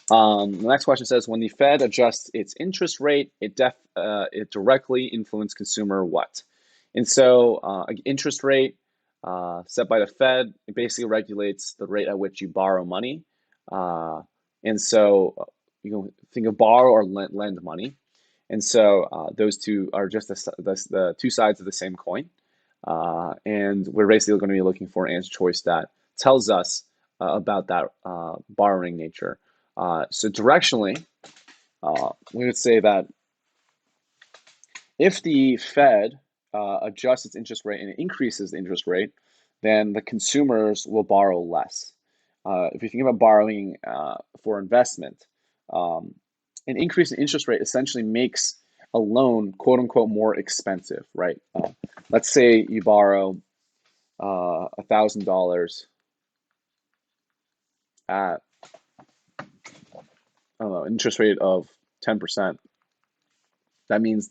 The next question says, when the Fed adjusts its interest rate, it directly influences consumer what? And so, interest rate set by the Fed, it basically regulates the rate at which you borrow money. And so, you can think of borrow or lend money. And so, those two are just the two sides of the same coin. And we're basically going to be looking for an answer choice that tells us about that borrowing nature. So directionally, we would say that if the Fed adjusts its interest rate and it increases the interest rate, then the consumers will borrow less. If you think about borrowing for investment, an increase in interest rate essentially makes a loan, quote unquote, more expensive, right? Let's say you borrow $1,000 at, I don't know, interest rate of 10%. That means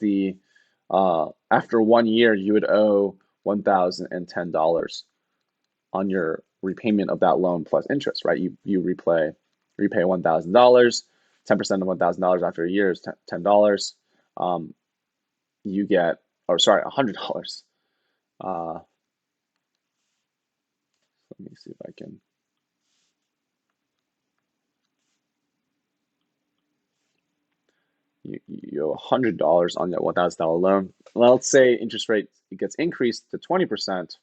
after 1 year you would owe $1,010 on your repayment of that loan plus interest, right? You repay $1,000, 10% of $1,000 after a year is $10. You get, or sorry, $100. Let me see if I can. You owe $100 on that $1,000 loan. Well, let's say interest rate gets increased to 20%.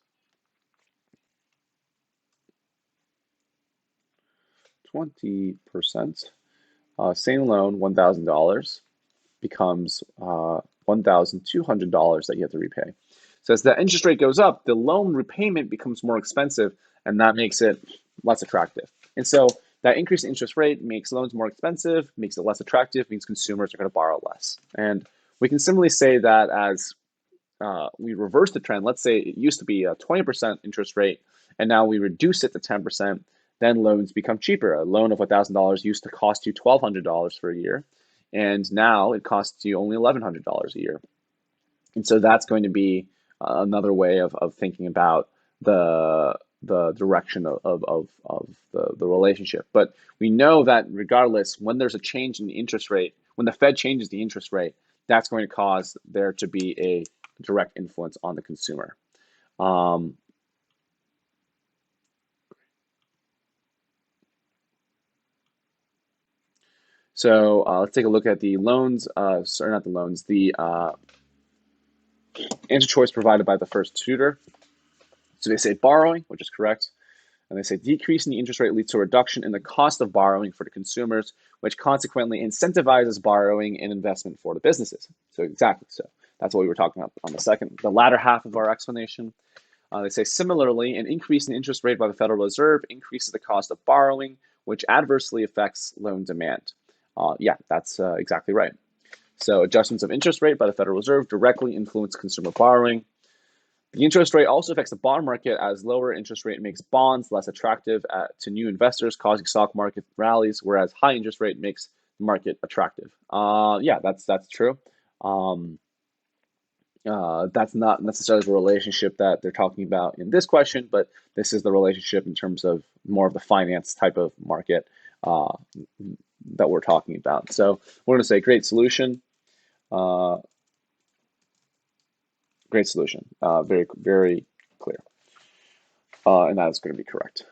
20%. Same loan, $1,000 becomes $1,200 that you have to repay. So as the interest rate goes up, the loan repayment becomes more expensive, and that makes it less attractive. And so that increased interest rate makes loans more expensive, makes it less attractive, means consumers are going to borrow less. And we can similarly say that as we reverse the trend, let's say it used to be a 20% interest rate, and now we reduce it to 10%, then loans become cheaper. A loan of $1,000 used to cost you $1,200 for a year, and now it costs you only $1,100 a year. And so that's going to be another way of thinking about the direction of the relationship. But we know that regardless, when there's a change in the interest rate, when the Fed changes the interest rate, that's going to cause there to be a direct influence on the consumer. So let's take a look at the loans, sorry, not the loans, the answer choice provided by the first tutor. So they say borrowing, which is correct. And they say decreasing the interest rate leads to a reduction in the cost of borrowing for the consumers, which consequently incentivizes borrowing and investment for the businesses. So exactly, so that's what we were talking about on the latter half of our explanation. They say similarly, an increase in interest rate by the Federal Reserve increases the cost of borrowing, which adversely affects loan demand. Yeah, that's exactly right. So adjustments of interest rate by the Federal Reserve directly influence consumer borrowing. The interest rate also affects the bond market, as lower interest rate makes bonds less attractive to new investors, causing stock market rallies, whereas high interest rate makes the market attractive. Yeah, that's true. That's not necessarily the relationship that they're talking about in this question, but this is the relationship in terms of more of the finance type of market that we're talking about. So we're going to say great solution. Great solution. Very, very clear. And that is going to be correct.